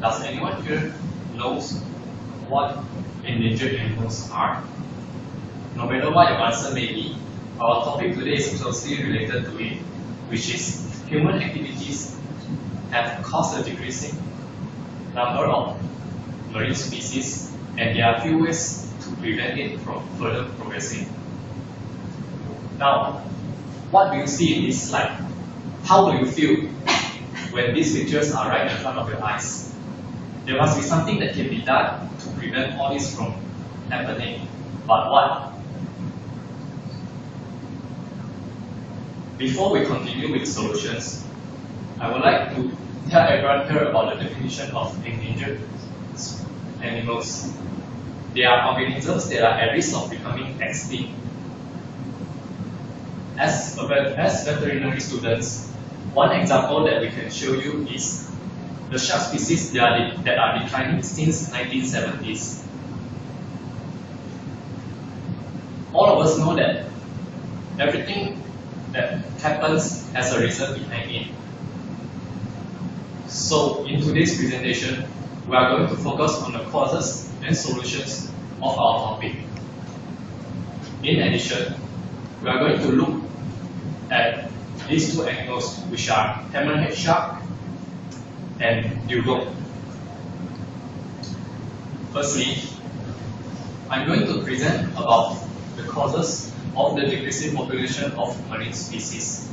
Does anyone here knows what endangered animals are? No matter what your answer may be, our topic today is closely related to it, which is human activities have caused a decreasing number of marine species, and there are few ways to prevent it from further progressing. Now, what do you see in this slide? How do you feel when these pictures are right in front of your eyes? There must be something that can be done to prevent all this from happening. But what? Before we continue with solutions, I would like to tell everyone here about the definition of endangered animals. They are organisms that are at risk of becoming extinct. As veterinary students, one example that we can show you is the shark species that are declining since 1970s. All of us know that everything that happens has a reason behind it. So in today's presentation, we are going to focus on the causes and solutions of our topic. In addition, we are going to look at these two animals, which are hammerhead shark and dugong. Firstly, I'm going to present about the causes of the decreasing population of marine species.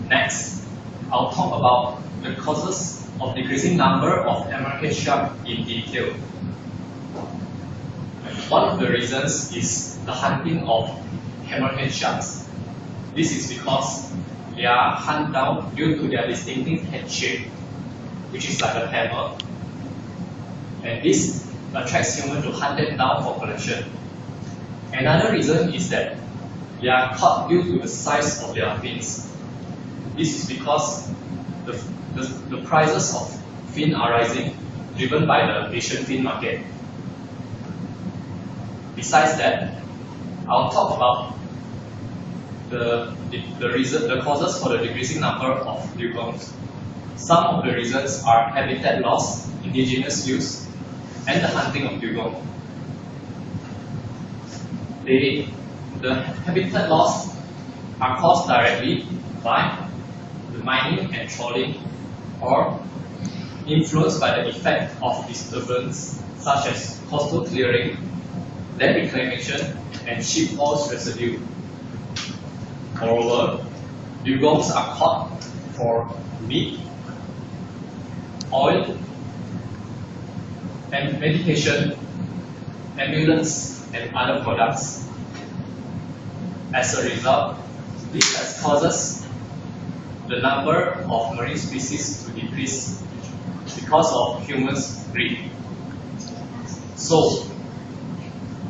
Next, I'll talk about the causes of decreasing number of hammerhead shark in detail. One of the reasons is the hunting of hammerhead sharks. This is because they are hunted down due to their distinctive head shape, which is like a hammer. And this attracts humans to hunt them down for collection. Another reason is that they are caught due to the size of their fins. This is because the prices of fin are rising, driven by the Asian fin market. Besides that, I'll talk about the causes for the decreasing number of dugongs. Some of the reasons are habitat loss, indigenous use, and the hunting of dugong. The habitat loss are caused directly by the mining and trawling, or influenced by the effect of disturbance such as coastal clearing, land reclamation, and ship oil residue. Moreover, dugongs are caught for meat, oil, and medication, ambulance, and other products. As a result, this has causes the number of marine species to decrease because of humans' greed. So,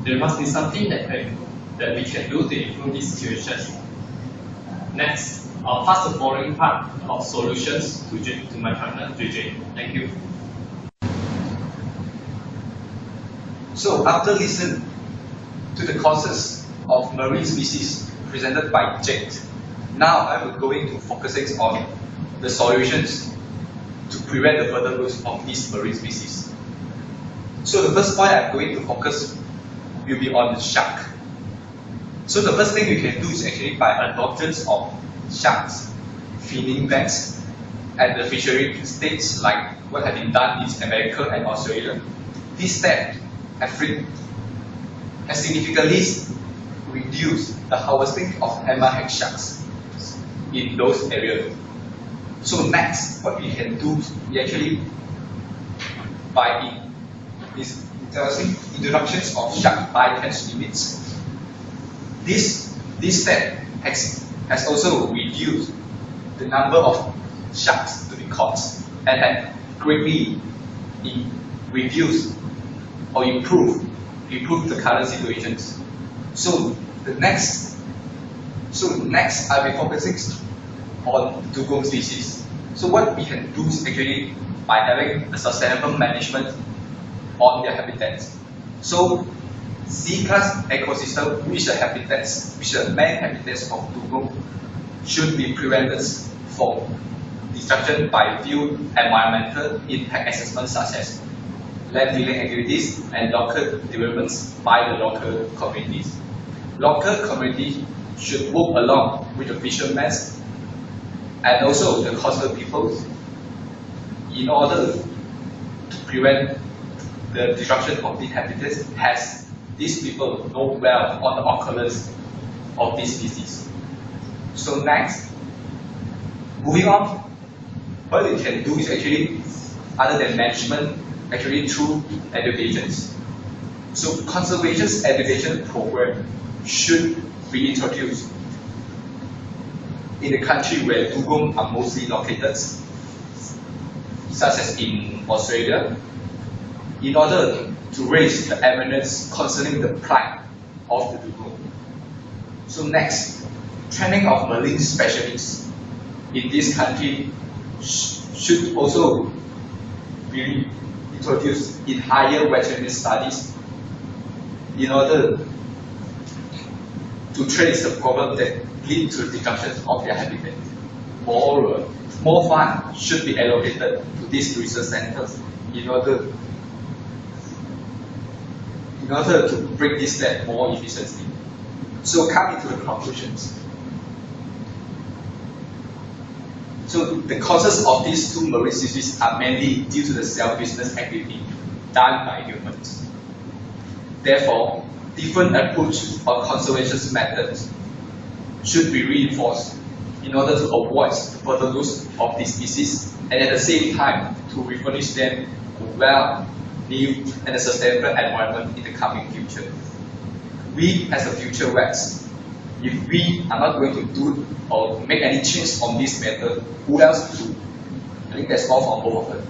there must be something that we can do to improve this situation. Next, I'll pass the following part of solutions to my partner, JJ. Thank you. So, after listening to the causes of marine species presented by Jade, now I will go into focusing on the solutions to prevent the further growth of these marine species. So the first point I'm going to focus will be on the shark. So the first thing we can do is actually by adoptions of sharks, feeding banks at the fishery states like what have been done in America and Australia. This step has significantly reduced the harvesting of hammerhead sharks in those areas. So next, what we can do, we actually by introductions of shark bycatch limits. This step has also reduced the number of sharks to be caught and had greatly reduced or improved the current situations. So next I'll be focusing on dugong species. So what we can do is actually by having a sustainable management on their habitats. So C-class ecosystem, which are main habitats of dugong, should be prevented from destruction by field environmental impact assessments such as land dealing activities and local developments by the local communities. Local communities should work along with the fishermen and also the coastal peoples in order to prevent the destruction of the habitats, as these people know well on the occurrence of this species. So next, moving on, what we can do is actually, other than management, actually through educations. So conservation education program should be introduced in the country where dugong are mostly located, such as in Australia, in order to raise the awareness concerning the plight of the dugong. So next, training of marine specialists in this country should also be introduced in higher veterinary studies in order to trace the problem that lead to the destruction of their habitat. Moreover, more funds should be allocated to these research centers in order to bring this net more efficiently. So coming to the conclusions. So the causes of these two marine species are mainly due to the self-business activity done by humans. Therefore, different approaches or conservation methods should be reinforced in order to avoid further loss of these species and at the same time to refurnish them a well, new and a sustainable environment in the coming future. We as a future vets, if we are not going to do or make any change on this matter, who else to do? I think that's all from both of them.